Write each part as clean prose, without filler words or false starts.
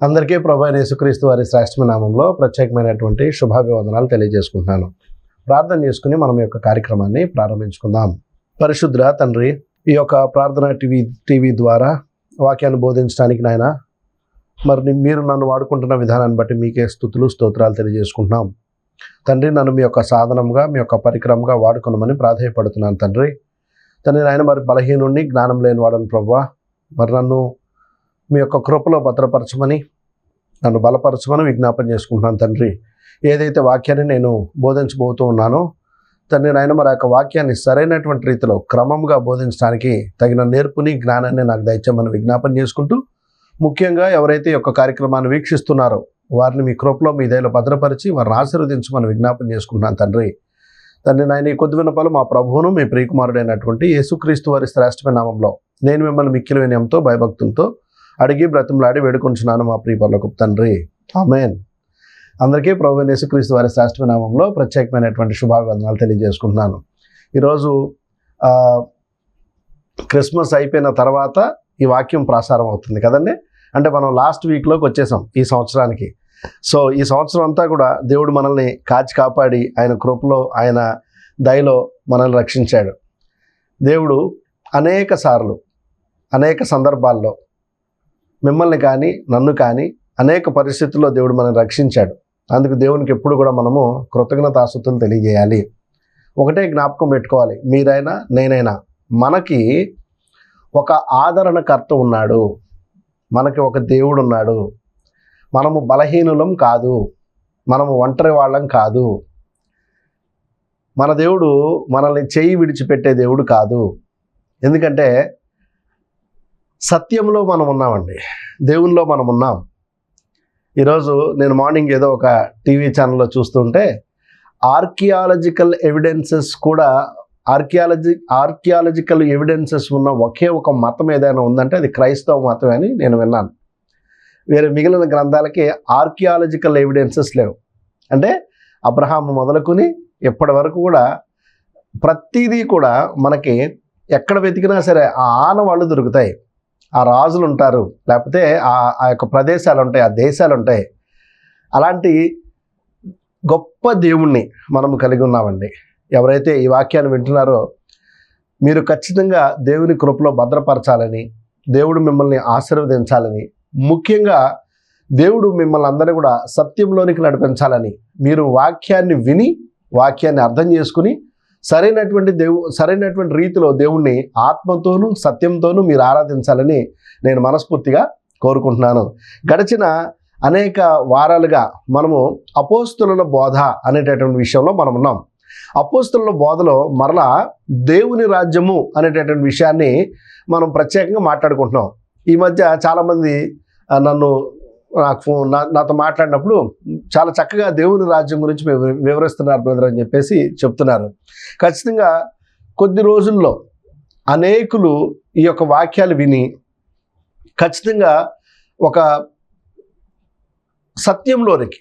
అందరికీ ప్రభువైన యేసుక్రీస్తు వారి శ్రేష్టమైన నామంలో ప్రత్యేకమైనటువంటి శుభాభివందనాలు తెలియజేసుకుంటున్నాను. ప్రార్థన చేసుకుని మనం యొక్క కార్యక్రమాన్ని ప్రారంభించుకుందాం. పరిశుద్ధ తండ్రి, ఈ యొక్క ప్రార్థన టీవీ ద్వారా వాక్యాన్ని బోధించడానికి నాయన మీరు నన్ను వాడుకుంటున్న విధానాన్ని బట్టి మీకే స్తుతులు స్తోత్రాలు తెలియజేసుకుంటున్నాం. తండ్రి, నన్ను మీ యొక్క సాధనంగా మీ యొక్క పరికరంగా వాడుకున్నామని ప్రాధేయపడుతున్నాను. తండ్రి నాయన బలహీనుడిని, జ్ఞానం లేని వాడని ప్రభువా, నన్ను మీ యొక్క కృపలో భద్రపరచమని, నన్ను బలపరచమని విజ్ఞాపన చేసుకుంటున్నాను. తండ్రి, ఏదైతే వాక్యాన్ని నేను బోధించబోతూ ఉన్నానో తండ్రి నాయన ఆ యొక్క వాక్యాన్ని సరైనటువంటి రీతిలో క్రమంగా బోధించడానికి తగిన నేర్పుని, జ్ఞానాన్ని నాకు దయచేయమని విజ్ఞాపన చేసుకుంటూ, ముఖ్యంగా ఎవరైతే ఈ యొక్క కార్యక్రమాన్ని వీక్షిస్తున్నారో వారిని మీ కృపలో మీ దయలో భద్రపరిచి వారిని ఆశీర్వదించమని విజ్ఞాపన చేసుకుంటున్నాను. తండ్రి నాయన ఈ కొద్ది విన్నపాలు మా ప్రభువును మీ ప్రియకుమారుడైనటువంటి యేసుక్రీస్తు వారి శ్రేష్టమైన నామంలో నేను మిమ్మల్ని మిక్కిలి వినయంతో భయభక్తులతో అడిగి బ్రతిమలాడి వేడుకొంచున్నాను మా ప్రియ పరలోకపు తండ్రి, ఆమేన్. అందరికీ ప్రభువైన యేసుక్రీస్తు వారి శ్రేష్టమైన నామంలో ప్రత్యేకమైనటువంటి శుభాభివందనాలు తెలియజేసుకుంటున్నాను. ఈరోజు క్రిస్మస్ అయిపోయిన తర్వాత ఈ వాక్యం ప్రసారం అవుతుంది కదండి. అంటే మనం లాస్ట్ వీక్లోకి వచ్చేసాం ఈ సంవత్సరానికి. సో ఈ సంవత్సరం అంతా కూడా దేవుడు మనల్ని కాచి కాపాడి ఆయన కృపలో, ఆయన దయలో మనల్ని రక్షించాడు. దేవుడు అనేక సార్లు, అనేక సందర్భాల్లో మిమ్మల్ని కానీ నన్ను కానీ అనేక పరిస్థితుల్లో దేవుడు మనల్ని రక్షించాడు. అందుకు దేవునికి ఎప్పుడు కూడా మనము కృతజ్ఞతాస్తుతులు తెలియజేయాలి. ఒకటే జ్ఞాపకం పెట్టుకోవాలి, మీరైనా నేనైనా మనకి ఒక ఆదరణకర్త ఉన్నాడు, మనకి ఒక దేవుడు ఉన్నాడు. మనము బలహీనులం కాదు, మనము ఒంటరి వాళ్ళం కాదు. మన దేవుడు మనల్ని చేయి విడిచిపెట్టే దేవుడు కాదు. ఎందుకంటే సత్యంలో మనం ఉన్నామండి, దేవునిలో మనం ఉన్నాం. ఈరోజు నేను మార్నింగ్ ఏదో ఒక టీవీ ఛానల్లో చూస్తుంటే ఆర్కియాలజికల్ ఎవిడెన్సెస్ ఉన్న ఒకే ఒక మతం ఏదైనా ఉందంటే అది క్రైస్తవ మతం అని నేను విన్నాను. వేరే మిగిలిన గ్రంథాలకి ఆర్కియాలజికల్ ఎవిడెన్సెస్ లేవు. అంటే అబ్రహాము మొదలుకొని ఇప్పటి వరకు కూడా ప్రతిదీ కూడా మనకి ఎక్కడ వెతికినా సరే ఆ ఆనవాళ్ళు దొరుకుతాయి, ఆ రాజులు ఉంటారు, లేకపోతే ఆ యొక్క ప్రదేశాలు ఉంటాయి, ఆ దేశాలు ఉంటాయి. అలాంటి గొప్ప దేవుణ్ణి మనము కలిగి ఉన్నామండి. ఎవరైతే ఈ వాక్యాన్ని వింటున్నారో మీరు ఖచ్చితంగా దేవుని కృపలో భద్రపరచాలని, దేవుడు మిమ్మల్ని ఆశీర్వదించాలని, ముఖ్యంగా దేవుడు మిమ్మల్ని అందరినీ కూడా సత్యంలోనికి నడిపించాలని మీరు వాక్యాన్ని విని వాక్యాన్ని అర్థం చేసుకుని సరైనటువంటి రీతిలో దేవుణ్ణి ఆత్మతోనూ సత్యంతోనూ మీరు ఆరాధించాలని నేను మనస్ఫూర్తిగా కోరుకుంటున్నాను. గడిచిన అనేక వారాలుగా మనము అపోస్తుల బోధ అనేటటువంటి విషయంలో మనం ఉన్నాం. అపోస్తుల బోధలో మరలా దేవుని రాజ్యము అనేటటువంటి విషయాన్ని మనం ప్రత్యేకంగా మాట్లాడుకుంటున్నాం. ఈ మధ్య చాలామంది నాతో మాట్లాడినప్పుడు చాలా చక్కగా దేవుని రాజ్యం గురించి వివరిస్తున్నారు బ్రదర్ అని చెప్పేసి చెప్తున్నారు. ఖచ్చితంగా కొద్ది రోజుల్లో అనేకులు ఈ యొక్క వాక్యాలు విని ఖచ్చితంగా ఒక సత్యంలోనికి,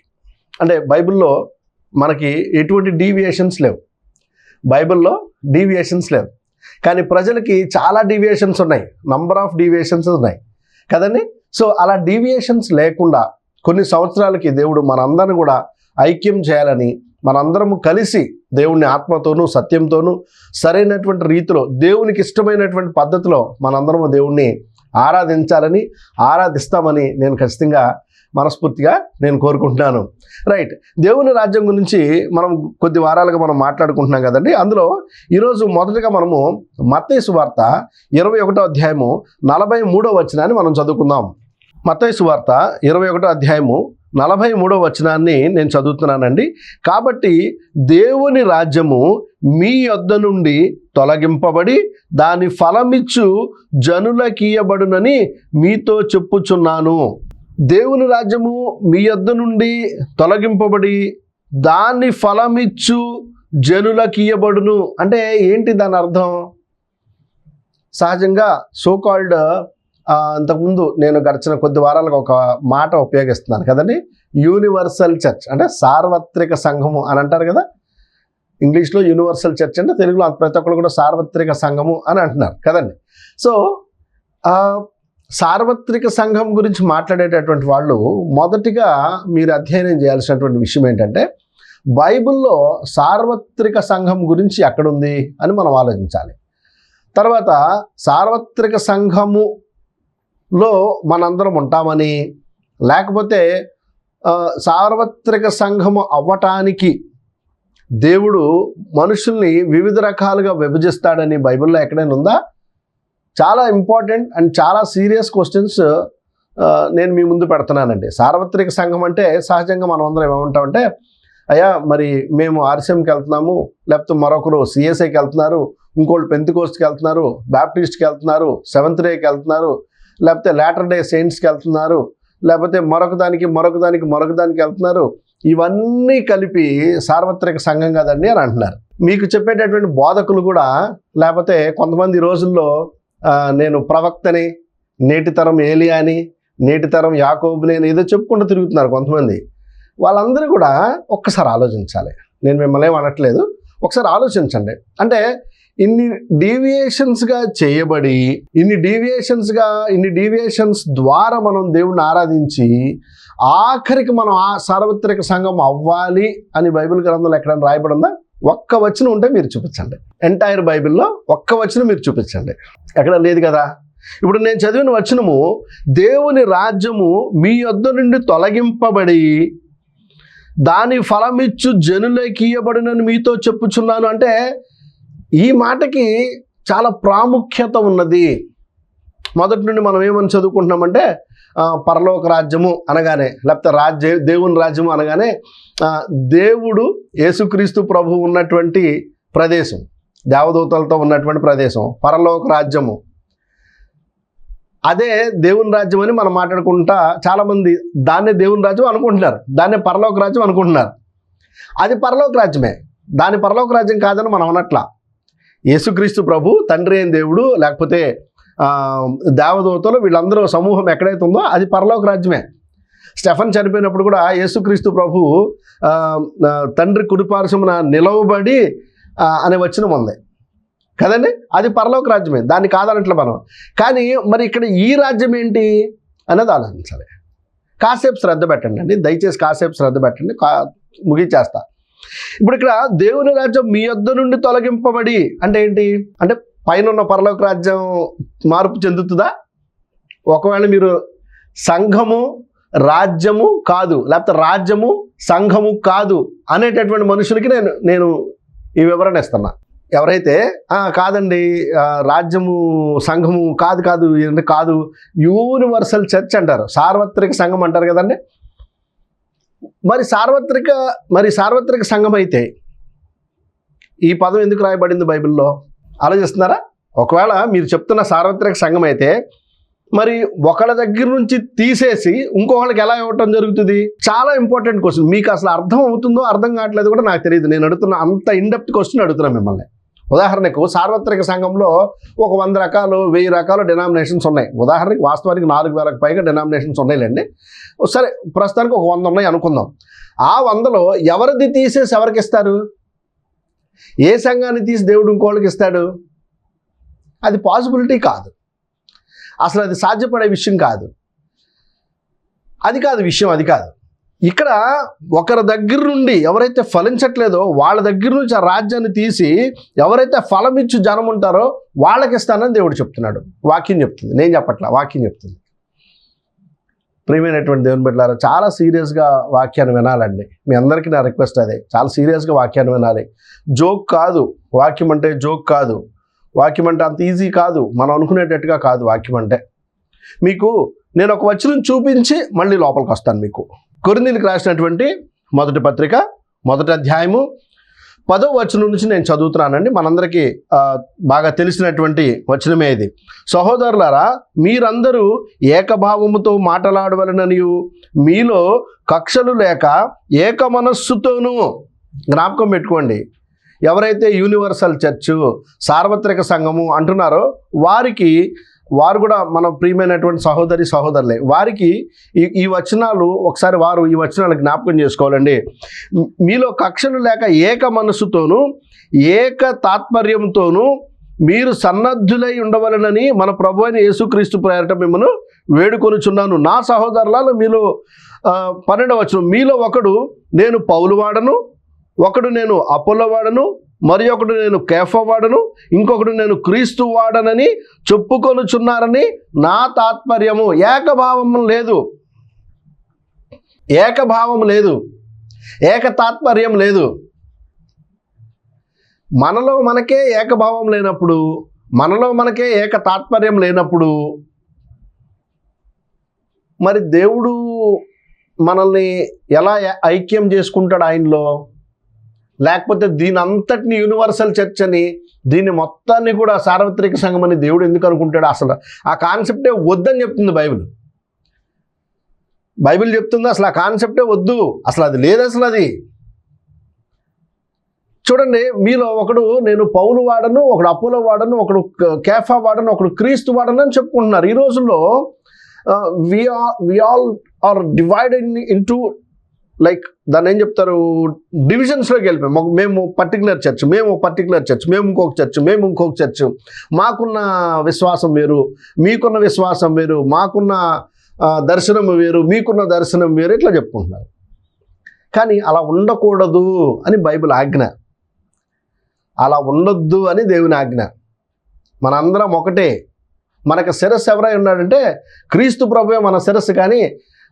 అంటే బైబిల్లో మనకి ఎటువంటి డీవియేషన్స్ లేవు, కానీ ప్రజలకి చాలా డీవియేషన్స్ ఉన్నాయి, నంబర్ ఆఫ్ డీవియేషన్స్ ఉన్నాయి కదండి. సో అలా డీవియేషన్స్ లేకుండా కొన్ని సంవత్సరాలకి దేవుడు మనందరిని కూడా ఐక్యం చేయాలని, మనందరము కలిసి దేవుణ్ణి ఆత్మతోనూ సత్యంతోనూ సరైనటువంటి రీతిలో దేవునికి ఇష్టమైనటువంటి పద్ధతిలో మనందరము దేవుణ్ణి ఆరాధిస్తామని నేను ఖచ్చితంగా మనస్ఫూర్తిగా నేను కోరుకుంటున్నాను. రైట్, దేవుని రాజ్యం గురించి మనం కొద్ది వారాలుగా మనం మాట్లాడుకుంటున్నాం కదండి. అందులో ఈరోజు మొదటగా మనము మత్తయి సువార్త 21వ అధ్యాయము 43వ వచనాన్ని మనం చదువుకుందాం. మత్తయి సువార్త 21వ అధ్యాయము 43వ వచనాన్ని నేను చదువుతున్నానండి. కాబట్టి దేవుని రాజ్యము మీ యొద్ద నుండి తొలగింపబడి దాని ఫలమిచ్చు జనులకియబడునని మీతో చెప్పుచున్నాను. దేవుని రాజ్యము మీ యొద్ద నుండి తొలగింపబడి దాని ఫలమిచ్చు జనులకియబడును అంటే ఏంటి దాని అర్థం? సహజంగా సోకాల్డ్ అంతకుముందు నేను గడిచిన కొద్ది వారాలుగా ఒక మాట ఉపయోగిస్తున్నాను కదండి, యూనివర్సల్ చర్చ్ అంటే సార్వత్రిక సంఘము అని అంటారు కదా. ఇంగ్లీష్లో యూనివర్సల్ చర్చ్ అంటే తెలుగులో ప్రతి ఒక్కరు కూడా సార్వత్రిక సంఘము అని అంటున్నారు కదండి. సో సార్వత్రిక సంఘం గురించి మాట్లాడేటటువంటి వాళ్ళు మొదటిగా మీరు అధ్యయనం చేయాల్సినటువంటి విషయం ఏంటంటే, బైబిల్లో సార్వత్రిక సంఘం గురించి ఎక్కడుంది అని మనం ఆలోచించాలి. తర్వాత సార్వత్రిక సంఘములో మనందరం ఉంటామని, లేకపోతే సార్వత్రిక సంఘము అవ్వటానికి దేవుడు మనుషుల్ని వివిధ రకాలుగా విభజిస్తాడని బైబిల్లో ఎక్కడైనా ఉందా? చాలా ఇంపార్టెంట్ అండ్ చాలా సీరియస్ క్వశ్చన్స్ నేను మీ ముందు పెడుతున్నానండి. సార్వత్రిక సంఘం అంటే సహజంగా మనం అందరం ఏమంటామంటే, అయ్యా మరి మేము ఆర్సీఎంకి వెళ్తున్నాము, లేకపోతే మరొకరు సిఎస్ఐకి వెళ్తున్నారు, ఇంకోళ్ళు పెంతికోస్ట్కి వెళ్తున్నారు, బ్యాప్టిస్ట్కి వెళ్తున్నారు, సెవెంత్ డేకి వెళ్తున్నారు, లేకపోతే లాటర్ డే సెయింట్స్కి వెళ్తున్నారు, లేకపోతే మరొక దానికి వెళ్తున్నారు. ఇవన్నీ కలిపి సార్వత్రిక సంఘం కదండి అని అంటున్నారు. మీకు చెప్పేటటువంటి బోధకులు కూడా, లేకపోతే కొంతమంది ఈ రోజుల్లో నేను ప్రవక్తని, నేటి తరం ఏలియాని, నేటి తరం యాకోబుని అని ఏదో చెప్పుకుంటూ తిరుగుతున్నారు కొంతమంది. వాళ్ళందరూ కూడా ఒక్కసారి ఆలోచించాలి. నేను మిమ్మల్ని ఏం అనట్లేదు, ఒకసారి ఆలోచించండి. అంటే ఇన్ని డీవియేషన్స్గా చేయబడి, ఇన్ని డీవియేషన్స్ ద్వారా మనం దేవుణ్ణి ఆరాధించి ఆఖరికి మనం ఆ సార్వత్రిక సంఘం అవ్వాలి అని బైబిల్ గ్రంథంలో ఎక్కడైనా రాయబడిందా? ఒక్క వచనం ఉంటే మీరు చూపించండి. ఎంటైర్ బైబిల్లో ఒక్క వచనం మీరు చూపించండి. ఎక్కడ లేదు కదా. ఇప్పుడు నేను చదివిన వచనము, దేవుని రాజ్యము మీ యొద్ద నుండి తొలగింపబడి దాని ఫలమిచ్చు జనులకి ఇయ్యబడినని మీతో చెప్పుచున్నాను అంటే, ఈ మాటకి చాలా ప్రాముఖ్యత ఉన్నది. మొదటి నుండి మనం ఏమని చదువుకుంటున్నామంటే, పరలోక రాజ్యము అనగానే, లేకపోతే దేవుని రాజ్యము అనగానే దేవుడు యేసుక్రీస్తు ప్రభు ఉన్నటువంటి ప్రదేశం, దేవదూతలతో ఉన్నటువంటి ప్రదేశం పరలోక రాజ్యము. అదే దేవుని రాజ్యం అని మనం మాట్లాడుకుంటా చాలామంది దాన్నే దేవుని రాజ్యం అనుకుంటున్నారు, దాన్నే పరలోక రాజ్యం అనుకుంటున్నారు. అది పరలోక రాజ్యమే, దాని పరలోక రాజ్యం కాదని మనం అనట్లా. యేసుక్రీస్తు ప్రభు, తండ్రి అయిన దేవుడు, లేకపోతే దేవదూతలు, వీళ్ళందరూ సమూహం ఎక్కడైతే ఉందో అది పరలోక రాజ్యమే. స్టెఫన్ చనిపోయినప్పుడు కూడా యేసుక్రీస్తు ప్రభు తండ్రి కుడిపార్శ్వమున నిలవబడి అనే వచనం ఉంది కదండి. అది పరలోక రాజ్యమే, దాన్ని కాదనట్లే మనం. కానీ మరి ఇక్కడ ఈ రాజ్యం ఏంటి అనేది ఆలోచించాలి. కాసేపు శ్రద్ధ పెట్టండి అండి, దయచేసి కాసేపు శ్రద్ధ పెట్టండి, ముగించేస్తా. ఇప్పుడు ఇక్కడ దేవుని రాజ్యం మీ యొద్ద నుండి తొలగింపబడి అంటే ఏంటి? అంటే పైన ఉన్న పరలోక రాజ్యం మార్పు చెందుతుందా? ఒకవేళ మీరు సంఘము రాజ్యము కాదు, లేకపోతే రాజ్యము సంఘము కాదు అనేటటువంటి మనుషులకి నేను ఈ వివరణ ఇస్తున్నా. ఎవరైతే కాదండి రాజ్యము సంఘము కాదు యూనివర్సల్ చర్చ్ అంటారు, సార్వత్రిక సంఘం అంటారు కదండి. మరి సార్వత్రిక సంఘం అయితే ఈ పదం ఎందుకు రాయబడింది బైబిల్లో? ఆలోచిస్తున్నారా? ఒకవేళ మీరు చెప్తున్న సార్వత్రిక సంఘం అయితే మరి ఒకళ్ళ దగ్గర నుంచి తీసేసి ఇంకొకళ్ళకి ఎలా ఇవ్వటం జరుగుతుంది? చాలా ఇంపార్టెంట్ క్వశ్చన్. మీకు అసలు అర్థం అవుతుందో అర్థం కావట్లేదు కూడా నాకు తెలియదు. నేను అడుగుతున్న అంత ఇన్డెప్త్ క్వశ్చన్ అడుగుతున్నాను మిమ్మల్ని. ఉదాహరణకు సార్వత్రిక సంఘంలో ఒక 100 రకాలు 1000 రకాల డినామినేషన్స్ ఉన్నాయి. ఉదాహరణకి వాస్తవానికి 4000కు పైగా డినామినేషన్స్ ఉన్నాయిలేండి. సరే ప్రస్తుతానికి ఒక 100 ఉన్నాయి అనుకుందాం. ఆ 100లో ఎవరిది తీసేసి ఎవరికి ఇస్తారు? ఏ సంఘాన్ని తీసి దేవుడు ఇంకోళ్ళకి ఇస్తాడు? అది పాసిబిలిటీ కాదు, అసలు అది సాధ్యపడే విషయం కాదు. అది కాదు. ఇక్కడ ఒకరి దగ్గర నుండి ఎవరైతే ఫలించట్లేదో వాళ్ళ దగ్గర నుంచి ఆ రాజ్యాన్ని తీసి ఎవరైతే ఫలమిచ్చు జనం ఉంటారో వాళ్ళకి ఇస్తానని దేవుడు చెప్తున్నాడు. వాక్యం చెప్తుంది, నేను చెప్పట్లా, వాక్యం చెప్తుంది. ప్రియమైనటువంటి దేవుని బిడ్డలారా, చాలా సీరియస్గా వాక్యాన్ని వినాలండి. మీ అందరికీ నా రిక్వెస్ట్ అదే, చాలా సీరియస్గా వాక్యాన్ని వినాలి. జోక్ కాదు వాక్యం అంటే, జోక్ కాదు వాక్యం అంటే, అంత ఈజీ కాదు, మనం అనుకునేటట్టుగా కాదు వాక్యం అంటే. మీకు నేను ఒక వచనం చూపించి మళ్ళీ లోపలికి వస్తాను. మీకు కొరింథీయులకు రాసినటువంటి మొదటి పత్రిక 1వ అధ్యాయము 10వ వచనం నుంచి నేను చదువుతున్నానండి. మనందరికీ బాగా తెలిసినటువంటి వచనమే ఇది. సహోదరులారా, మీరందరూ ఏకభావముతో మాట్లాడవలననియు మీలో కక్షలు లేక ఏక మనస్సుతోనూ, జ్ఞాపకం పెట్టుకోండి, ఎవరైతే యూనివర్సల్ చర్చ్ సార్వత్రిక సంఘము అంటున్నారో వారు కూడా మన ప్రియమైనటువంటి సహోదరులే. వారికి ఈ వచనాలు ఒకసారి ఈ వచనాలు జ్ఞాపకం చేసుకోవాలండి. మీలో కక్షలు లేక ఏక మనస్సుతోనూ ఏక తాత్పర్యంతోనూ మీరు సన్నద్ధులై ఉండవలనని మన ప్రభు అయిన యేసుక్రీస్తు పేరట మిమ్మల్ని వేడుకొనుచున్నాను. నా సహోదరులలో మీలో 12వ వచనం, మీలో ఒకడు నేను పౌలు వాడను, ఒకడు నేను అపోలో వాడను, మరి ఒకడు నేను కేఫా వాడను, ఇంకొకడు నేను క్రీస్తు వాడనని చెప్పుకొనుచున్నారని నా తాత్పర్యము. ఏకభావం లేదు, ఏకభావం లేదు, ఏక తాత్పర్యం లేదు. మనలో మనకే ఏకభావం లేనప్పుడు, మనలో మనకే ఏక తాత్పర్యం లేనప్పుడు మరి దేవుడు మనల్ని ఎలా ఐక్యం చేసుకుంటాడు ఆయనలో? లేకపోతే దీని అంతటిని యూనివర్సల్ చర్చ్ అని, దీన్ని మొత్తాన్ని కూడా సార్వత్రిక సంఘం అని దేవుడు ఎందుకు అనుకుంటాడు? అసలు ఆ కాన్సెప్టే వద్దని చెప్తుంది బైబిల్ చెప్తుంది. అసలు ఆ కాన్సెప్టే వద్దు, అసలు అది లేదు. అసలు అది చూడండి, మీలో ఒకడు నేను పౌలు వాడను, ఒకడు అపోలో వాడను, ఒకడు కేఫా వాడను, ఒకడు క్రీస్తు వాడను అని చెప్పుకుంటున్నారు. ఈ రోజుల్లో we all are divided into like దాన్ని ఏం చెప్తారు, డివిజన్స్లోకి వెళ్ళిపోయాం. మేము పర్టికులర్ చర్చ్, మేము పర్టికులర్ చర్చ్, మేము ఇంకొక చర్చ్, మేము ఇంకొక చర్చ్, మాకున్న విశ్వాసం వేరు, మీకున్న విశ్వాసం వేరు, మాకున్న దర్శనం వేరు, మీకున్న దర్శనం వేరు, ఇట్లా చెప్పుకుంటున్నారు. కానీ అలా ఉండకూడదు అని బైబిల్ ఆజ్ఞ, అలా ఉండొద్దు అని దేవుని ఆజ్ఞ. మనందరం ఒకటే. మనకు శిరస్సు ఎవరై ఉన్నాడంటే క్రీస్తు ప్రభువే మన శిరస్సు. కానీ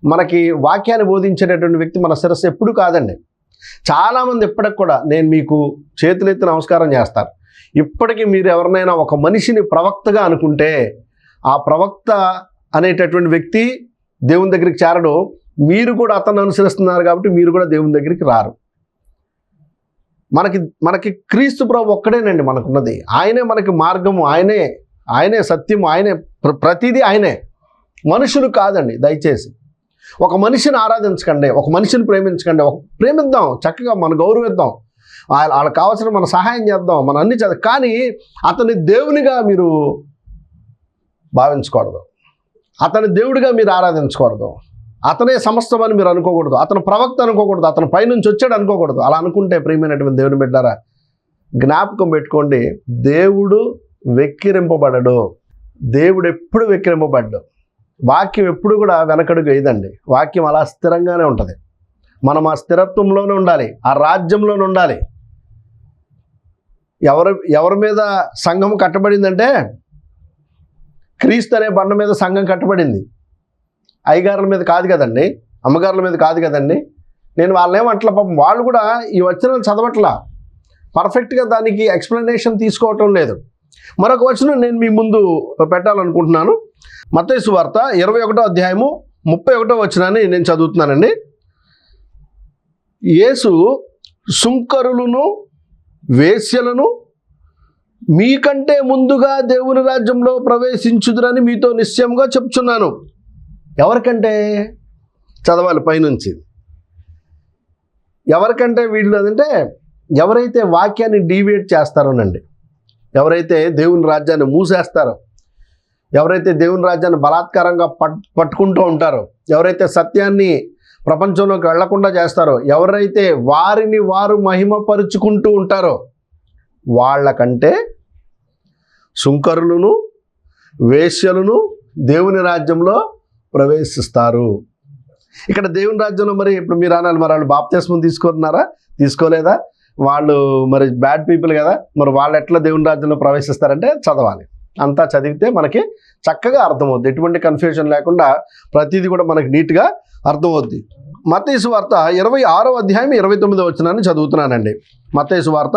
మనకి వాక్యాన్ని బోధించేటటువంటి వ్యక్తి మన శిరస్సు ఎప్పుడు కాదండి. చాలామంది ఇప్పటికి కూడా నేను మీకు చేతులెత్తి నమస్కారం చేస్తాను. ఇప్పటికీ మీరు ఎవరినైనా ఒక మనిషిని ప్రవక్తగా అనుకుంటే ఆ ప్రవక్త అనేటటువంటి వ్యక్తి దేవుని దగ్గరికి చేరడు. మీరు కూడా అతన్ని అనుసరిస్తున్నారు కాబట్టి మీరు కూడా దేవుని దగ్గరికి రారు. మనకి క్రీస్తు ప్రభు ఒక్కడేనండి మనకున్నది. ఆయనే మనకి మార్గము, ఆయనే సత్యము, ఆయనే ప్రతిదీ ఆయనే, మనుషులు కాదండి. దయచేసి ఒక మనిషిని ఆరాధించకండి, ఒక మనిషిని ప్రేమించకండి. ప్రేమిద్దాం, చక్కగా మన గౌరవిద్దాం, వాళ్ళకి కావాల్సిన మన సహాయం చేద్దాం, మన అన్ని చేద్దాం. కానీ అతని దేవునిగా మీరు భావించకూడదు, అతని దేవుడిగా మీరు ఆరాధించకూడదు, అతనే సమస్తమని మీరు అనుకోకూడదు, అతను ప్రవక్త అనుకోకూడదు, అతను పైనుంచి వచ్చాడు అనుకోకూడదు. అలా అనుకుంటే ప్రియమైనటువంటి దేవుని బిడ్డారా, జ్ఞాపకం పెట్టుకోండి, దేవుడు వెక్కిరింపబడడు. దేవుడు ఎప్పుడు వెక్కిరింపబడ్డు. వాక్యం ఎప్పుడు కూడా వెనకడుగు వేయదండి. వాక్యం అలా స్థిరంగానే ఉంటుంది. మనం ఆ స్థిరత్వంలోనే ఉండాలి, ఆ రాజ్యంలోనే ఉండాలి. ఎవరి మీద సంఘం కట్టబడిందంటే క్రీస్తు అనే బండ మీద సంఘం కట్టబడింది. అయ్యగారుల మీద కాదు కదండి, అమ్మగారుల మీద కాదు కదండి. నేను వాళ్ళేమంటలా, పాపం వాళ్ళు కూడా ఈ వచనాలు చదవట్లా, పర్ఫెక్ట్గా దానికి ఎక్స్ప్లెనేషన్ తీసుకోవటం లేదు. మరొక వచనం నేను మీ ముందు పెట్టాలనుకుంటున్నాను. మత్తయి సువార్త 21వ అధ్యాయము 31వ వచనాన్ని నేను చదువుతున్నానండి. యేసు సుంకరులను వేశ్యలను మీకంటే ముందుగా దేవుని రాజ్యంలో ప్రవేశించుదురని మీతో నిశ్చయంగా చెప్తున్నాను. ఎవరికంటే? చదవాలి పైనుంచి. ఎవరికంటే వీళ్ళు అదంటే ఎవరైతే వాక్యాన్ని డీవియేట్ చేస్తారోనండి, ఎవరైతే దేవుని రాజ్యాన్ని మూసేస్తారో, ఎవరైతే దేవుని రాజ్యాన్ని బలాత్కారంగా పట్టుకుంటూ ఉంటారో, ఎవరైతే సత్యాన్ని ప్రపంచంలోకి వెళ్లకుండా చేస్తారో, ఎవరైతే వారిని వారు మహిమపరుచుకుంటూ ఉంటారో వాళ్ళకంటే సుంకరులను వేశ్యలను దేవుని రాజ్యంలో ప్రవేశిస్తారు. ఇక్కడ దేవుని రాజ్యంలో మరి ఇప్పుడు మీరు అనాలి, మరి వాళ్ళు బాప్తిస్మం తీసుకున్నారా, తీసుకోలేదా, వాళ్ళు మరి బ్యాడ్ పీపుల్ కదా, మరి వాళ్ళు ఎట్లా దేవుని రాజ్యంలో ప్రవేశిస్తారంటే చదవాలి. అంతా చదివితే మనకి చక్కగా అర్థమవుద్ది, ఎటువంటి కన్ఫ్యూజన్ లేకుండా ప్రతిదీ కూడా మనకి నీట్గా అర్థమవుద్ది. మత్తయి సువార్త 26వ అధ్యాయం 29వ వచనాన్ని చదువుతున్నానండి. మత్తయి సువార్త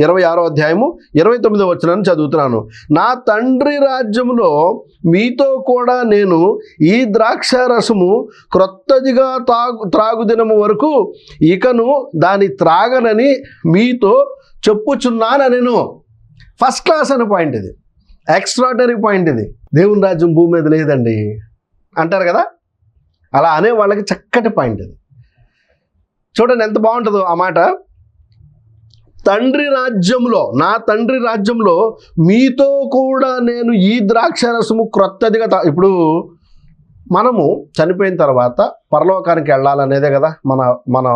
26వ అధ్యాయము 29వ వచనాన్ని చదువుతున్నాను. నా తండ్రి రాజ్యములో మీతో కూడా నేను ఈ ద్రాక్ష రసము క్రొత్తదిగా త్రాగుదినము వరకు ఇకను దాని త్రాగనని మీతో చెప్పుచున్నానెను. ఫస్ట్ క్లాస్ అనే పాయింట్ ఇది, ఎక్స్ట్రాడనరీ పాయింట్ ఇది. దేవుని రాజ్యం భూమి మీద లేదండి అంటారు కదా, అలా అనే వాళ్ళకి చక్కటి పాయింట్ ఇది. చూడండి ఎంత బాగుంటుందో ఆ మాట. తండ్రి రాజ్యంలో, నా తండ్రి రాజ్యంలో మీతో కూడా నేను ఈ ద్రాక్ష రసము క్రొత్తదిగా ఇప్పుడు మనము చనిపోయిన తర్వాత పరలోకానికి వెళ్ళాలనేదే కదా మన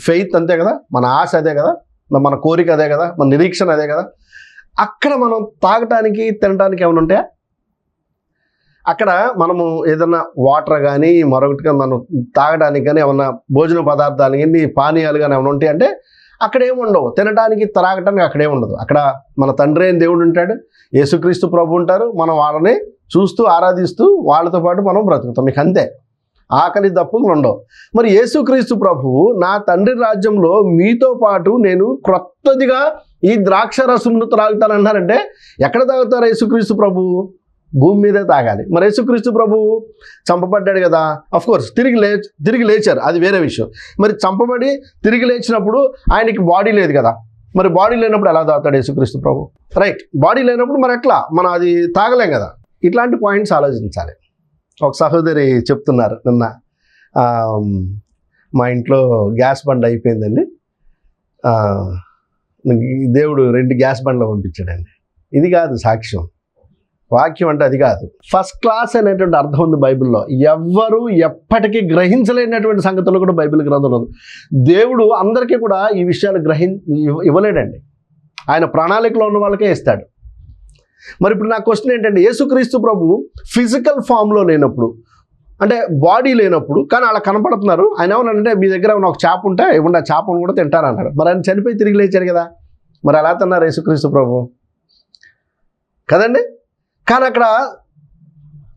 ఫెయిత్, అంతే కదా, మన ఆశ అదే కదా, మన కోరిక అదే కదా, మన నిరీక్షణ అదే కదా. అక్కడ మనం తాగటానికి తినడానికి ఏమైనా ఉంటాయా? అక్కడ మనము ఏదన్నా వాటర్ కానీ మరొకటి కానీ మనం తాగడానికి కానీ ఏమన్నా భోజన పదార్థాలు కానీ పానీయాలు కానీ ఏమైనా ఉంటాయి అంటే అక్కడ ఏమి ఉండవు, తినడానికి త్రాగటానికి అక్కడే ఉండదు. అక్కడ మన తండ్రి అయిన దేవుడు ఉంటాడు, యేసుక్రీస్తు ప్రభు ఉంటారు, మనం వాళ్ళని చూస్తూ ఆరాధిస్తూ వాళ్ళతో పాటు మనం బ్రతుకుతాం. మీకు అంతే, ఆకలి దప్పులు ఉండవు. మరి యేసుక్రీస్తు ప్రభువు నా తండ్రి రాజ్యంలో మీతో పాటు నేను క్రొత్తదిగా ఈ ద్రాక్ష రసమును త్రాగుతానంటారంటే ఎక్కడ తాగుతారు యేసుక్రీస్తు ప్రభువు? భూమి మీదే తాగాలి. మరి యేసుక్రీస్తు ప్రభువు చంపబడ్డాడు కదా, అఫ్కోర్స్ తిరిగి లేచారు, అది వేరే విషయం. మరి చంపబడి తిరిగి లేచినప్పుడు ఆయనకి బాడీ లేదు కదా, మరి బాడీ లేనప్పుడు ఎలా తాగుతాడు యేసుక్రీస్తు ప్రభు? రైట్, బాడీ లేనప్పుడు మరి ఎట్లా మనం అది తాగలేం కదా. ఇట్లాంటి పాయింట్స్ ఆలోచించాలి. ఒక సహోదరి చెప్తున్నారు, నిన్న మా ఇంట్లో గ్యాస్ బండ్ అయిపోయిందండి, దేవుడు 2 గ్యాస్ బండ్లు పంపించాడండి. ఇది కాదు సాక్ష్యం, వాక్యం అంటే అది కాదు. ఫస్ట్ క్లాస్ అనేటువంటి అర్థం ఉంది బైబిల్లో. ఎవ్వరూ ఎప్పటికీ గ్రహించలేనటువంటి సంగతులు కూడా బైబిల్ గ్రంథంలో ఉంది. దేవుడు అందరికీ కూడా ఈ విషయాలు ఇవ్వలేడండి, ఆయన ప్రణాళికలో ఉన్న వాళ్ళకే ఇస్తాడు. మరి ఇప్పుడు నా క్వశ్చన్ ఏంటంటే, యేసుక్రీస్తు ప్రభు ఫిజికల్ ఫామ్లో లేనప్పుడు, అంటే బాడీ లేనప్పుడు కానీ అలా కనపడుతున్నారు, ఆయన ఏమన్నాడంటే మీ దగ్గర ఒక చేప ఉంటే ఇవ్వండి, ఆ చేపను కూడా తింటారన్నాడు. మరి ఆయన చనిపోయి తిరిగి లేచారు కదా, మరి ఎలా తిన్నారు యేసుక్రీస్తు ప్రభు కదండి? కానీ అక్కడ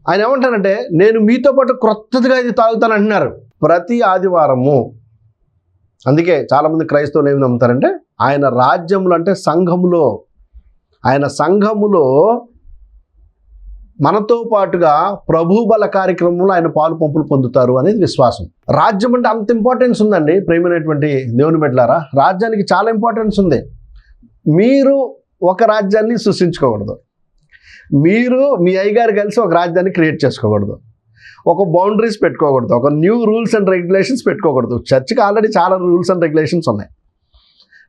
ఆయన ఏమంటారంటే నేను మీతో పాటు క్రొత్తదిగా ఇది తాగుతాను అంటున్నారు ప్రతి ఆదివారము. అందుకే చాలామంది క్రైస్తవులు ఏమి నమ్ముతారంటే ఆయన రాజ్యంలో అంటే సంఘములో, ఆయన సంఘములో మనతో పాటుగా ప్రభు బల కార్యక్రమంలో ఆయన పాలు పంపులు పొందుతారు అనేది విశ్వాసం. రాజ్యం అంటే అంత ఇంపార్టెన్స్ ఉందండి ప్రేమైనటువంటి దేవుని బిడ్డలారా, రాజ్యానికి చాలా ఇంపార్టెన్స్ ఉంది. మీరు ఒక రాజ్యాన్ని సృష్టించుకోకూడదు, మీరు మీ అయ్యగారు కలిసి ఒక రాజ్యాన్ని క్రియేట్ చేసుకోకూడదు, ఒక బౌండరీస్ పెట్టుకోకూడదు, ఒక న్యూ రూల్స్ అండ్ రెగ్యులేషన్స్ పెట్టుకోకూడదు. చర్చికి ఆల్రెడీ చాలా రూల్స్ అండ్ రెగ్యులేషన్స్ ఉన్నాయి,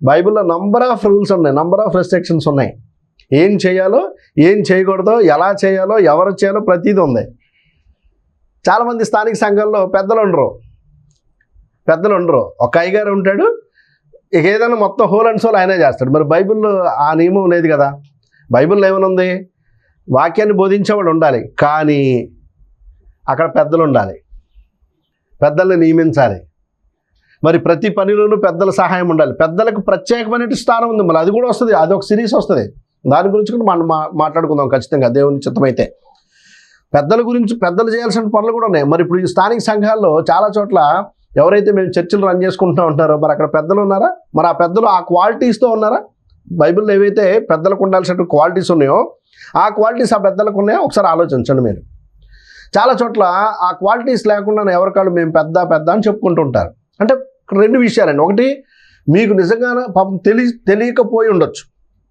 బైబిల్లో నంబర్ ఆఫ్ రూల్స్ ఉన్నాయి, నంబర్ ఆఫ్ రెస్ట్రిక్షన్స్ ఉన్నాయి. ఏం చేయాలో ఏం చేయకూడదో, ఎలా చేయాలో ఎవరు చేయాలో ప్రతిదీ ఉంది. చాలామంది స్థానిక సంఘాల్లో పెద్దలు ఉండరు, ఒక అయ్యగారు ఉంటాడు, ఇక ఏదైనా మొత్తం హోల్ అండ్ సోల్ ఆయనే చేస్తాడు. మరి బైబిల్లో ఆ నియమం లేదు కదా. బైబిల్లో ఏమనుంది? వాక్యాన్ని బోధించేవాడు ఉండాలి, కానీ అక్కడ పెద్దలు ఉండాలి, పెద్దల్ని నియమించాలి. మరి ప్రతి పనిలోనూ పెద్దల సహాయం ఉండాలి, పెద్దలకు ప్రత్యేకమైన స్థానం ఉంది. మళ్ళీ అది కూడా వస్తుంది, అది ఒక సిరీస్ వస్తుంది, దాని గురించి కూడా మనం మాట్లాడుకుందాం ఖచ్చితంగా దేవుని చిత్తమైతే. పెద్దల గురించి పెద్దలు చేయాల్సిన పనులు కూడా ఉన్నాయి. మరి ఇప్పుడు ఈ స్థానిక సంఘాల్లో చాలా చోట్ల ఎవరైతే మేము చర్చలు రన్ చేసుకుంటూ ఉంటారో మరి అక్కడ పెద్దలు ఉన్నారా? మరి ఆ పెద్దలు ఆ క్వాలిటీస్తో ఉన్నారా? బైబిల్లో ఏవైతే పెద్దలకు ఉండాల్సిన క్వాలిటీస్ ఉన్నాయో ఆ క్వాలిటీస్ ఆ పెద్దలకు ఉన్నాయో ఒకసారి ఆలోచించండి మీరు. చాలా చోట్ల ఆ క్వాలిటీస్ లేకుండా ఎవరికాళ్ళు మేము పెద్ద అని చెప్పుకుంటూ ఉంటారు. అంటే 2 విషయాలండి. ఒకటి, మీకు నిజంగా పాపం తెలియకపోయి ఉండొచ్చు,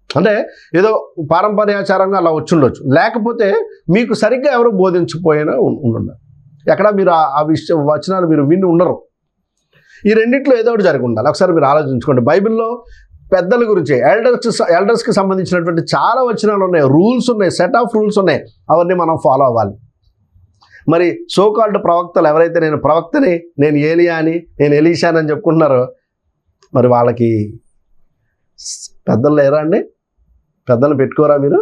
అంటే ఏదో పారంపర్యాచారంగా అలా వచ్చి ఉండొచ్చు, లేకపోతే మీకు సరిగ్గా ఎవరు బోధించకపోయినా ఉండుండాలి. ఎక్కడ మీరు ఆ వచనాలు మీరు విని ఉండరు. ఈ రెండిట్లో ఏదో ఒకటి జరిగి ఉండాలి. ఒకసారి మీరు ఆలోచించుకోండి. బైబిల్లో పెద్దల గురించి ఎల్డర్స్కి సంబంధించినటువంటి చాలా వచనాలు ఉన్నాయి, రూల్స్ ఉన్నాయి, సెట్ ఆఫ్ రూల్స్ ఉన్నాయి, అవన్నీ మనం ఫాలో అవ్వాలి. మరి సోకాల్డ్ ప్రవక్తలు ఎవరైతే నేను ప్రవక్తని, నేను ఏలియా అని, నేను ఎలీషాని అని చెప్పుకుంటున్నారో మరి వాళ్ళకి పెద్దలు లేరా అండి? పెద్దలు పెట్టుకోరా మీరు?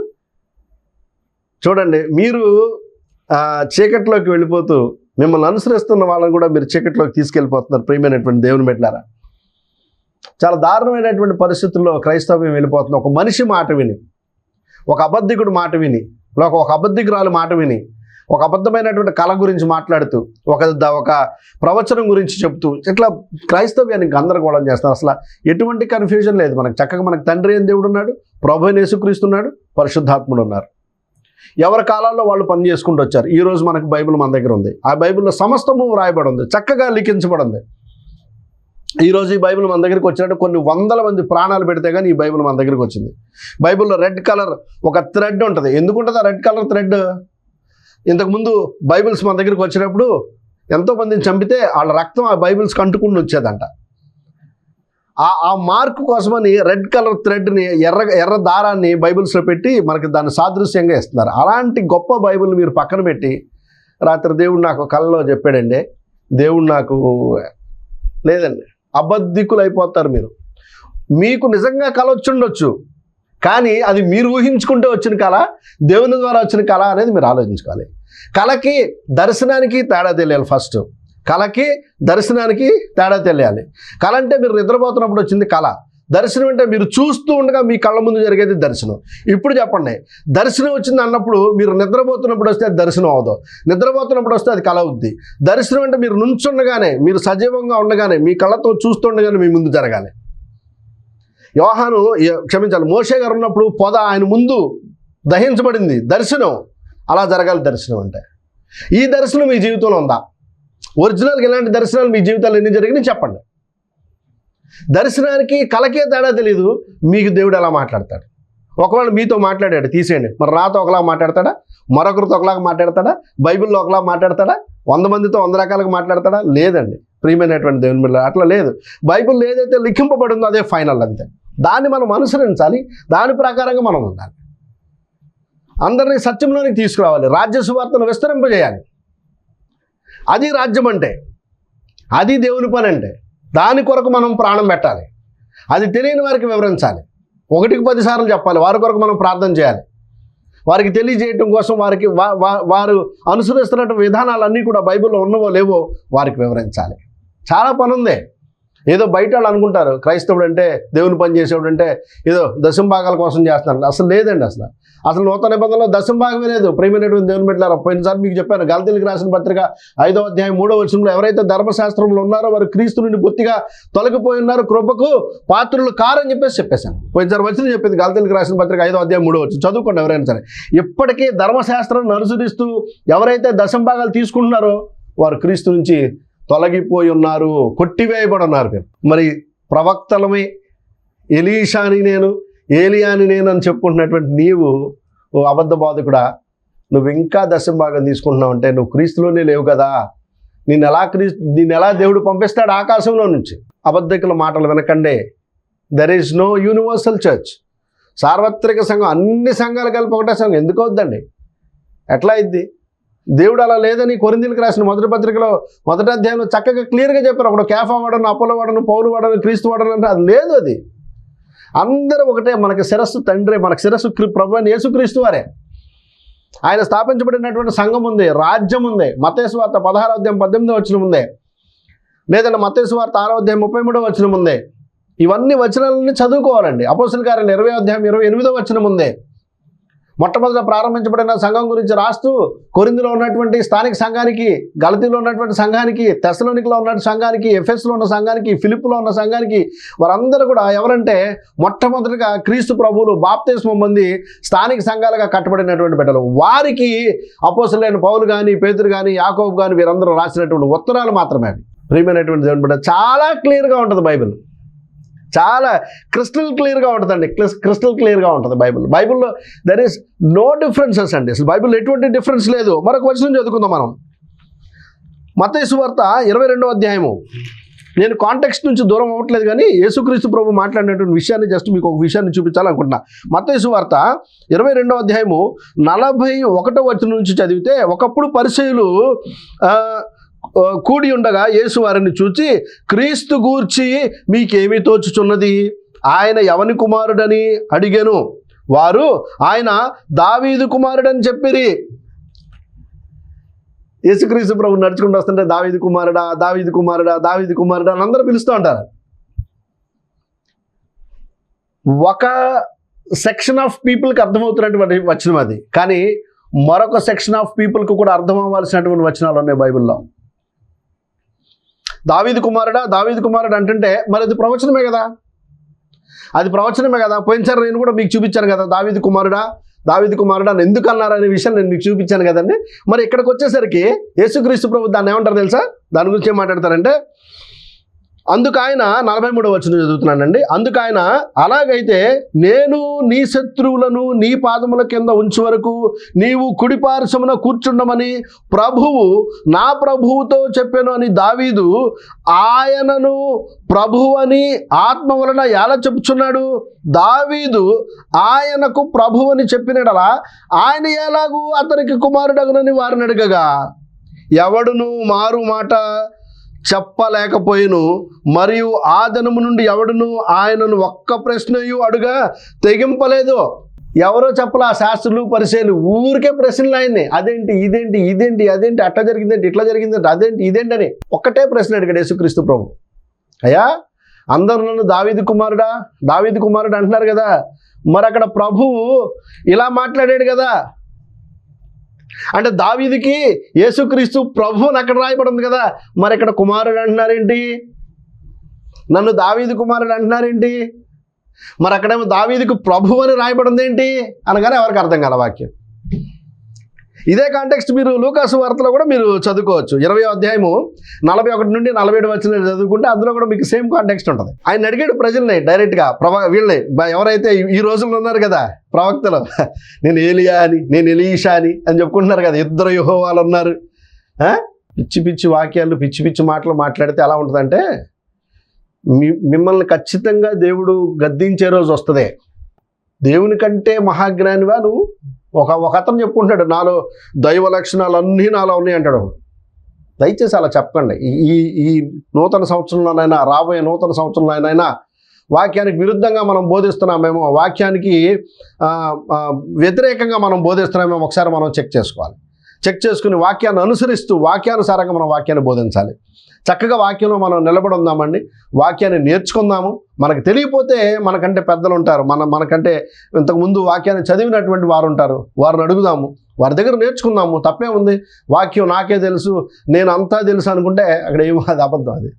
చూడండి, మీరు చీకట్లోకి వెళ్ళిపోతూ మిమ్మల్ని అనుసరిస్తున్న వాళ్ళని కూడా మీరు చీకట్లోకి తీసుకెళ్ళిపోతున్నారు ప్రియమైనటువంటి దేవుని బిడ్డలారా. చాలా దారుణమైనటువంటి పరిస్థితుల్లో క్రైస్తవ్యం వెళ్ళిపోతుంది. ఒక మనిషి మాట విని, ఒక అబద్ధికుడు మాట విని, ఒక అబద్ధికురాలు మాట విని, ఒక అబద్ధమైనటువంటి కళ గురించి మాట్లాడుతూ, ఒక ప్రవచనం గురించి చెప్తూ ఇట్లా క్రైస్తవ్యాన్ని గందరగోళం చేస్తారు. అసలు ఎటువంటి కన్ఫ్యూజన్ లేదు. మనకు తండ్రి అయిన దేవుడు ఉన్నాడు, ప్రభు అయిన యేసుక్రీస్తు ఉన్నాడు, పరిశుద్ధాత్ముడు ఉన్నారు. ఎవరి కాలాల్లో వాళ్ళు పని చేసుకుంటూ వచ్చారు. ఈరోజు మనకు బైబిల్ మన దగ్గర ఉంది. ఆ బైబిల్లో సమస్తము వ్రాయబడి ఉంది, చక్కగా లిఖించబడింది. ఈరోజు ఈ బైబిల్ మన దగ్గరికి వచ్చినట్టు కొన్ని వందల మంది ప్రాణాలు పెడితే కానీ ఈ బైబిల్ మన దగ్గరికి వచ్చింది. బైబిల్లో రెడ్ కలర్ ఒక థ్రెడ్ ఉంటుంది. ఎందుకు ఉంటుంది ఆ రెడ్ కలర్ థ్రెడ్? ఇంతకుముందు బైబిల్స్ మన దగ్గరికి వచ్చినప్పుడు ఎంతోమందిని చంపితే వాళ్ళ రక్తం ఆ బైబిల్స్కి అంటుకుని వచ్చేదంట. ఆ మార్క్ కోసమని రెడ్ కలర్ థ్రెడ్ని ఎర్ర దారాన్ని బైబిల్స్లో పెట్టి మనకి దాన్ని సాదృశ్యంగా ఇస్తున్నారు. అలాంటి గొప్ప బైబిల్ని మీరు పక్కన పెట్టి రాత్రి దేవుడు నాకు కళ్ళలో చెప్పాడండి, దేవుడు నాకు లేదండి, అబద్ధికులు అయిపోతారు మీరు. మీకు నిజంగా కళ వచ్చి ఉండొచ్చు, కానీ అది మీరు ఊహించుకుంటే వచ్చిన కళ, దేవుని ద్వారా వచ్చిన కళ అనేది మీరు ఆలోచించుకోవాలి. కళకి దర్శనానికి తేడా తెలియాలి. ఫస్ట్ కళకి దర్శనానికి తేడా తెలియాలి. కళ అంటే మీరు నిద్రపోతున్నప్పుడు వచ్చింది కళ, దర్శనం అంటే మీరు చూస్తూ ఉండగా మీ కళ్ళ ముందు జరిగేది దర్శనం. ఇప్పుడు చెప్పండి, దర్శనం వచ్చింది అన్నప్పుడు మీరు నిద్రపోతున్నప్పుడు వస్తే అది దర్శనం అవదు, నిద్రపోతున్నప్పుడు వస్తే అది కళ అవుద్ది. దర్శనం అంటే మీరు నుంచుండగానే, మీరు సజీవంగా ఉండగానే, మీ కళ్ళతో చూస్తుండగానే మీ ముందు జరగాలి. మోషే గారు ఉన్నప్పుడు పొద ఆయన ముందు దహించబడింది, దర్శనం. అలా జరగాలి దర్శనం అంటే. ఈ దర్శనం మీ జీవితంలో ఉందా? ఒరిజినల్గా ఇలాంటి దర్శనాలు మీ జీవితాలు ఎన్ని జరిగినాయి చెప్పండి. దర్శనానికి కళకే తేడా తెలియదు, మీకు దేవుడు ఎలా మాట్లాడతాడు? ఒకవేళ మీతో మాట్లాడాడు తీసేయండి, మరి నాతో ఒకలాగా మాట్లాడతాడా? మరొకరితో ఒకలాగా మాట్లాడతాడా? బైబిల్లో ఒకలాగా మాట్లాడతాడా? 100 మందితో 100 రకాలుగా మాట్లాడతాడా? లేదండి ప్రియమైనటువంటి దేవుని బిడ్డలారా, అట్లా లేదు. బైబిల్లో ఏదైతే లిఖింపబడిందో అదే ఫైనల్, అంతే. దాన్ని మనం అనుసరించాలి, దాని ప్రకారంగా మనం ఉండాలి. అందరినీ సత్యంలోనికి తీసుకురావాలి, రాజ్య సువార్తను విస్తరింపజేయాలి. అది రాజ్యం అంటే, అది దేవుని పని అంటే. దాని కొరకు మనం ప్రాణం పెట్టాలి. అది తెలియని వారికి వివరించాలి, 1కి 10 సార్లు చెప్పాలి. వారి కొరకు మనం ప్రార్థన చేయాలి. వారికి తెలియజేయటం కోసం వారు అనుసరిస్తున్నటువంటి విధానాలన్నీ కూడా బైబిల్లో ఉన్నవో లేవో వారికి వివరించాలి. చాలా పని ఉంది. ఏదో బయట వాళ్ళు అనుకుంటారు క్రైస్తవుడు అంటే, దేవుని పని చేసేవాడు అంటే ఏదో దశంభాగాల కోసం చేస్తున్నారు. అసలు లేదండి. అసలు నూతన నిబంధనలో దశంభాగమే లేదు. ప్రియమైనటువంటి దేవుని బిడ్డలారా, పోయినసారి మీకు చెప్పాను, గలతీయులకు రాసిన పత్రిక 5వ అధ్యాయం 3వ వచనంలో ఎవరైతే ధర్మశాస్త్రంలో ఉన్నారో వారు క్రీస్తు నుండి బొత్తిగా తొలగిపోయి ఉన్నారు, కృపకు పాత్రులు కారని చెప్పేశాను. పోయినసారి వచనం చెప్పింది గలతీయులకు రాసిన పత్రిక 5వ అధ్యాయం 3వ వచనం, చదువుకోండి ఎవరైనా సరే. ఇప్పటికీ ధర్మశాస్త్రాన్ని అనుసరిస్తూ ఎవరైతే దశంభాగాలు తీసుకుంటున్నారో వారు క్రీస్తు నుంచి తొలగిపోయి ఉన్నారు, కొట్టివేయబడి ఉన్నారు. మరి ప్రవక్తలమే ఎలీషాని నేను, ఏలియాని నేను అని చెప్పుకుంటున్నటువంటి నీవు, ఓ అబద్ధ బోధకుడా, నువ్వు ఇంకా దశంభాగం తీసుకుంటున్నావు అంటే నువ్వు క్రీస్తులోనే లేవు కదా. నిన్ను ఎలా దేవుడు పంపిస్తాడు ఆకాశంలో నుంచి? అబద్ధికుల మాటలు వినకండే. There is no universal church. సార్వత్రిక సంఘం, అన్ని సంఘాలు కలిపి ఒకటే సంఘం ఎందుకు అవుద్దండి? ఎట్లా అయింది? దేవుడు అలా లేదని కొరింథీయులకు రాసిన మొదటి పత్రికలో 1వ అధ్యాయంలో చక్కగా క్లియర్గా చెప్పారు. ఒకడు కేఫా వాడను, అపోలో వాడను, పౌలు వాడను, క్రీస్తు వాడను అంటే అది లేదు. అది అందరూ ఒకటే. మనకి శిరస్సు తండ్రి, మనకి శిరస్సు ప్రభు అని యేసుక్రీస్తు వారే. ఆయన స్థాపించబడినటువంటి సంఘం ఉంది, రాజ్యం ఉంది. మత్తయి సువార్త 16వ అధ్యాయం 18వ వచనం ఉంది, లేదంటే మత్తయి సువార్త 6వ అధ్యాయం 33వ వచనం ఉంది. ఇవన్నీ వచనాలన్నీ చదువుకోవాలండి. అపోస్తలుల కార్యాలు 20వ అధ్యాయం 28వ వచనం ఉంది. మొట్టమొదట ప్రారంభించబడిన సంఘం గురించి రాస్తూ కొరింథీలో ఉన్నటువంటి స్థానిక సంఘానికి, గలతీలో ఉన్నటువంటి సంఘానికి, తెస్సలోనికలో ఉన్నటువంటి సంఘానికి, ఎఫెస్లో ఉన్న సంఘానికి, ఫిలిప్పులో ఉన్న సంఘానికి, వారందరూ కూడా ఎవరంటే మొట్టమొదటిగా క్రీస్తు ప్రభువులు బాప్తిస్మం పొంది స్థానిక సంఘాలుగా కట్టబడినటువంటి బిడ్డలు. వారికి అపోస్తలులైన పౌలు కానీ, పేతురు కానీ, యాకోబు కానీ వీరందరూ రాసినటువంటి ఉత్తరాలు మాత్రమే అవి. ప్రియమైనటువంటి దేవుని బిడ్డ, చాలా క్లియర్గా ఉంటుంది బైబిల్, చాలా క్రిస్టల్ క్లియర్గా ఉంటుందండి. క్రిస్టల్ క్లియర్గా ఉంటుంది బైబిల్లో దెర్ ఈస్ నో డిఫరెన్సెస్ అండి. అసలు బైబిల్లో ఎటువంటి డిఫరెన్స్ లేదు. మరొక వచనం చదువుకుందాం మనం. మత్తయి సువార్త 22వ అధ్యాయము. నేను కాంటెక్స్ట్ నుంచి దూరం అవ్వట్లేదు కానీ యేసుక్రీస్తు ప్రభు మాట్లాడినటువంటి విషయాన్ని జస్ట్ మీకు ఒక విషయాన్ని చూపించాలనుకుంటున్నా. మత్తయి సువార్త 22వ అధ్యాయము 41వ వచనం నుంచి చదివితే, ఒకప్పుడు పరిసయ్యులు కూడి ఉండగా యేసు వారిని చూచి, క్రీస్తు గూర్చి మీకేమీ తోచుచున్నది? ఆయన ఎవని కుమారుడని అడిగెను. వారు, ఆయన దావీదు కుమారుడని చెప్పిరి. యేసుక్రీస్తు ప్రభు నడుచుకుంటూ వస్తుంటే దావీదు కుమారుడా, దావీదు కుమారుడా, దావీదు కుమారుడా అని అందరూ పిలుస్తూ ఉంటారు. ఒక సెక్షన్ ఆఫ్ పీపుల్కి అర్థమవుతున్నటువంటి వచనం అది, కానీ మరొక సెక్షన్ ఆఫ్ పీపుల్కి కూడా అర్థం అవ్వాల్సినటువంటి వచనాలు ఉన్నాయి బైబిల్లో. దావీదు కుమారుడా, దావీదు కుమారుడు అంటుంటే మరి అది ప్రవచనమే కదా, అది ప్రవచనమే కదా. పోయినసారి నేను కూడా మీకు చూపించాను కదా, దావీదు కుమారుడా, దావీదు కుమారుడా అని ఎందుకు అన్నారనే విషయం నేను మీకు చూపించాను కదండి. మరి ఇక్కడికి వచ్చేసరికి యేసుక్రీస్తు ప్రభు దాన్ని ఏమంటారు తెలుసా? దాని గురించి ఏం మాట్లాడతారంటే, అందుకు ఆయన 43వ వచనం చదువుతున్నానండి. అందుకు ఆయన, అలాగైతే నేను నీ శత్రువులను నీ పాదముల కింద ఉంచు వరకు నీవు కుడిపార్శ్వమున కూర్చుండమని ప్రభువు నా ప్రభువుతో చెప్పాను అని దావీదు ఆయనను ప్రభువు అని ఆత్మ వలన ఎలా చెప్పుచున్నాడు? దావీదు ఆయనకు ప్రభువు అని చెప్పినడలా ఆయన ఎలాగూ అతనికి కుమారుడగునని వారిని అడగగా, ఎవడును మారు మాట చెప్పలేకపోయిను, మరియు ఆ దినము నుండి ఎవడును ఆయనను ఒక్క ప్రశ్నయు అడుగా తెగింపలేదు. ఎవరో చెప్పలే, ఆ శాస్త్రులు పరిచయాలు ఊరికే ప్రశ్నలు ఆయన్ని. అదేంటి, ఇదేంటి, ఇదేంటి, అదేంటి, అట్లా జరిగిందేంటి, ఇట్లా జరిగిందేంటి, అదేంటి, ఇదేంటి అని ఒక్కటే ప్రశ్న అడిగాడు యేసుక్రీస్తు ప్రభు. అయ్యా, అందరూ నన్ను దావీదు కుమారుడా, దావీదు కుమారుడు అంటున్నారు కదా, మరి అక్కడ ప్రభువు ఇలా మాట్లాడాడు కదా. అంటే దావీదుకి యేసుక్రీస్తు ప్రభు అని అక్కడ రాయబడింది కదా, మరి ఇక్కడ కుమారుడు అంటున్నారేంటి, నన్ను దావీదు కుమారుడు అంటున్నారేంటి, మరి అక్కడేమో దావీదుకు ప్రభు అని రాయబడింది ఏంటి అనగానే ఎవరికి అర్థం కాల వాక్యం. ఇదే కాంటెక్స్ట్ మీరు లూకాసు వార్తలో కూడా మీరు చదువుకోవచ్చు. 20వ అధ్యాయము 41 నుండి 47 వచనాలు చదువుకుంటే అందులో కూడా మీకు సేమ్ కాంటెక్స్ట్ ఉంటుంది. ఆయన అడిగాడు ప్రజల్ని డైరెక్ట్గా, వీళ్ళని ఎవరైతే ఈ రోజుల్లో ఉన్నారు కదా ప్రవక్తలు, నేను ఏలియా అని, నేను ఎలీషా అని చెప్పుకుంటున్నారు కదా, ఇద్దరు యెహోవాలు ఉన్నారు. పిచ్చి పిచ్చి వాక్యాలు, పిచ్చి పిచ్చి మాటలు మాట్లాడితే ఎలా ఉంటుందంటే, మిమ్మల్ని ఖచ్చితంగా దేవుడు గద్దించే రోజు వస్తుంది. దేవుని కంటే మహాజ్ఞానివా నువ్వు? ఒక అతను చెప్పుకుంటాడు, నాలో దైవ లక్షణాలు అన్నీ నాలో ఉన్నాయి అంటాడు. దయచేసి అలా చెప్పండి. ఈ నూతన సంవత్సరంలోనైనా, రాబోయే నూతన సంవత్సరంలోనైనా వాక్యానికి విరుద్ధంగా మనం బోధిస్తున్నామేమో, వాక్యానికి వ్యతిరేకంగా మనం బోధిస్తున్నామేమో ఒకసారి మనం చెక్ చేసుకోవాలి. చెక్ చేసుకుని వాక్యాన్ని అనుసరిస్తూ వాక్యానుసారంగా మనం వాక్యాన్ని బోధించాలి. చక్కగా వాక్యంలో మనం నిలబడి ఉందామండి, వాక్యాన్ని నేర్చుకుందాము. మనకు తెలియపోతే మనకంటే పెద్దలు ఉంటారు, మనకంటే ఇంతకుముందు వాక్యాన్ని చదివినటువంటి వారు ఉంటారు, వారిని అడుగుదాము, వారి దగ్గర నేర్చుకుందాము. తప్పే ఉంది. వాక్యం నాకే తెలుసు, నేను అంతా తెలుసు అనుకుంటే అక్కడ ఏమో అది అబద్ధం. అది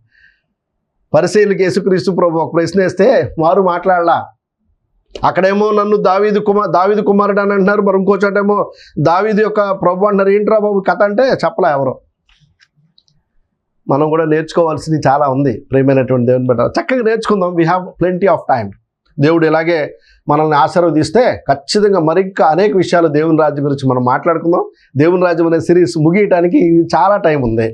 పరిసయ్యులకు యేసుక్రీస్తు ప్రభు ఒక ప్రశ్న వేస్తే వారు మాట్లాడలా. అక్కడేమో నన్ను దావీదు కుమారుడు అని అంటున్నారు, మరి ఇంకో చోటేమో దావీదు యొక్క ప్రభు అంటారు. ఏంట్రా బాబు కథ అంటే చెప్పలే ఎవరు. మనం కూడా నేర్చుకోవాల్సింది చాలా ఉంది. ప్రియమైనటువంటి దేవుని బిడ్డ, చక్కగా నేర్చుకుందాం. We have plenty of time. దేవుడు ఇలాగే మనల్ని ఆశీర్వదిస్తే ఖచ్చితంగా మరింకా అనేక విషయాలు దేవుని రాజ్యం గురించి మనం మాట్లాడుకుందాం. దేవుని రాజ్యం అనే సిరీస్ ముగియటానికి చాలా టైం ఉంది,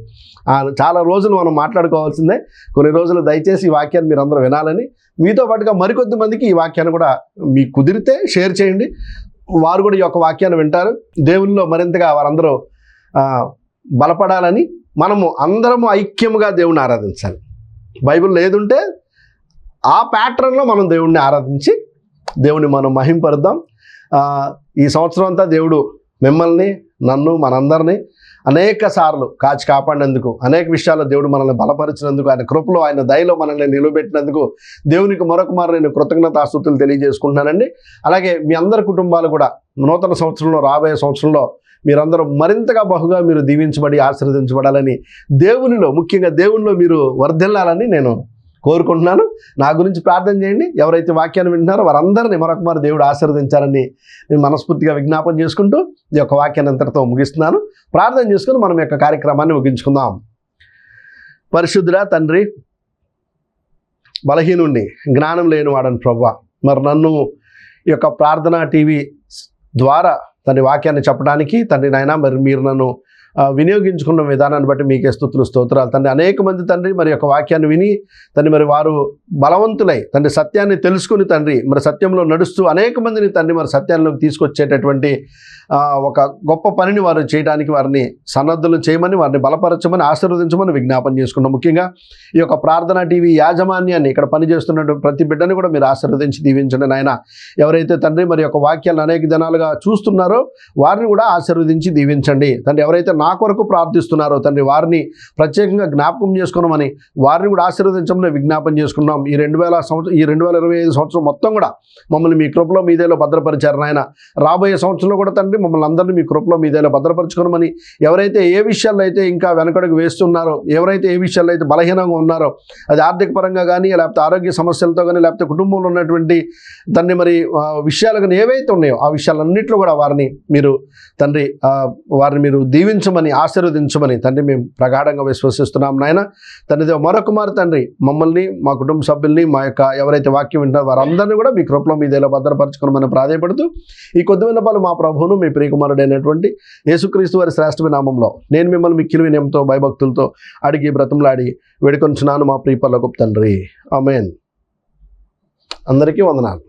చాలా రోజులు మనం మాట్లాడుకోవాల్సిందే. కొన్ని రోజులు దయచేసి ఈ వాక్యాన్ని మీరు అందరూ వినాలని, మీతో పాటుగా మరికొద్ది మందికి ఈ వాక్యాన్ని కూడా మీకు కుదిరితే షేర్ చేయండి. వారు కూడా ఈ యొక్క వాక్యాన్ని వింటారు. దేవునిలో మరింతగా వారందరూ బలపడాలని మనము అందరము ఐక్యముగా దేవుణ్ణి ఆరాధించాలి. బైబిల్ లేదుంటే ఆ ప్యాటర్న్లో మనం దేవుణ్ణి ఆరాధించి దేవుని మనం మహింపరుద్దాం. ఈ సంవత్సరం అంతా దేవుడు మిమ్మల్ని, నన్ను, మనందరినీ అనేక సార్లు కాచి కాపాడినందుకు, అనేక విషయాల్లో దేవుడు మనల్ని బలపరిచినందుకు, ఆయన కృపలో, ఆయన దయలో మనల్ని నిలబెట్టినందుకు దేవునికి మరొకమారు నేను కృతజ్ఞతాస్తుతులు తెలియజేసుకుంటున్నానండి. అలాగే మీ అందరి కుటుంబాలు కూడా నూతన సంవత్సరంలో, రాబోయే సంవత్సరంలో మీరందరూ మరింతగా బహుగా మీరు దీవించబడి ఆశీర్వదించబడాలని, దేవునిలో, ముఖ్యంగా దేవునిలో మీరు వర్ధిల్లాలని నేను కోరుకుంటున్నాను. నా గురించి ప్రార్థన చేయండి. ఎవరైతే వాక్యాన్ని వింటున్నారో వారందరినీ మరొకమారు దేవుడు ఆశీర్వదించాలని నేను మనస్ఫూర్తిగా విజ్ఞాపన చేసుకుంటూ ఈ యొక్క వాక్యాన్ని అంతటితో ముగిస్తున్నాను. ప్రార్థన చేసుకుని మనం యొక్క కార్యక్రమాన్ని ముగించుకుందాం. పరిశుద్ధుడా తండ్రి, బలహీనుండి, జ్ఞానం లేనివాడని ప్రభువా, మరి నన్ను ఈ యొక్క ప్రార్థన టీవీ ద్వారా తండ్రి వాక్యాన్ని చెప్పడానికి తండ్రి నాయన, మరి మీరు నన్ను వినియోగించుకున్న విధానాన్ని బట్టి మీకే స్తుతులు, స్తోత్రాలు తండ్రి. అనేక మంది తండ్రి మరి యొక్క వాక్యాన్ని విని తండ్రి మరి వారు బలవంతులై తండ్రి సత్యాన్ని తెలుసుకుని తండ్రి మరి సత్యంలో నడుస్తూ అనేక మందిని తండ్రి మరి సత్యాల్లోకి తీసుకొచ్చేటటువంటి ఒక గొప్ప పనిని వారు చేయడానికి వారిని సన్నద్ధులు చేయమని, వారిని బలపరచమని, ఆశీర్వదించమని విజ్ఞాపన చేసుకున్నాం. ముఖ్యంగా ఈ యొక్క ప్రార్థన టీవీ యాజమాన్యాన్ని, ఇక్కడ పనిచేస్తున్నటువంటి ప్రతి బిడ్డని కూడా మీరు ఆశీర్వదించి దీవించండి నాయన. ఎవరైతే తండ్రి మరి యొక్క వాక్యాలను అనేక దినాలుగా చూస్తున్నారో వారిని కూడా ఆశీర్వదించి దీవించండి తండ్రి. ఎవరైతే నా కొరకు ప్రార్థిస్తున్నారో తండ్రి వారిని ప్రత్యేకంగా జ్ఞాపకం చేసుకున్నామని, వారిని కూడా ఆశీర్వదించమని విజ్ఞాపన చేసుకున్నాం. ఈ 2025 సంవత్సరం మొత్తం కూడా మమ్మల్ని మీ కృపలో మీదేలో భద్రపరిచారు నాయన. రాబోయే సంవత్సరంలో కూడా తండ్రి మమ్మల్ని అందరినీ మీ కృపలో మీదేలో భద్రపరచుకోమని, ఎవరైతే ఏ విషయాల్లో అయితే ఇంకా వెనకడుగు వేస్తున్నారో, ఎవరైతే ఏ విషయాల్లో అయితే బలహీనంగా ఉన్నారో, అది ఆర్థిక పరంగా కానీ, లేకపోతే ఆరోగ్య సమస్యలతో కానీ, లేకపోతే కుటుంబంలో ఉన్నటువంటి తండ్రి మరి విషయాలు కానీ ఏవైతే ఉన్నాయో ఆ విషయాలన్నింటిలో కూడా వారిని మీరు తండ్రి వారిని మీరు దీవించమని, ఆశీర్వదించమని తండ్రి మేము ప్రగాఢంగా విశ్వసిస్తున్నాం నాయన. తండ్రి మరొక మారు తండ్రి మమ్మల్ని, మా కుటుంబ సభ్యుల్ని, మా యొక్క ఎవరైతే వాక్యం వింటారో వారందరినీ కూడా మీ కృపలో మీదేలో భద్రపరచుకోమని ప్రాధాయపడుతూ, ఈ కొద్ది విన్నపాలు మా ప్రభువును మీ ప్రియకుమారుడైనటువంటి యేసుక్రీస్తు వారి శ్రేష్టమైన నామంలో నేను మిమ్మల్ని మిక్కిలి వినయంతో భయభక్తులతో అడిగి బ్రతిమలాడి వేడుకొంచున్నాను మా ప్రియ పరలోకపు తండ్రి. ఆమేన్. అందరికీ వందనాలు.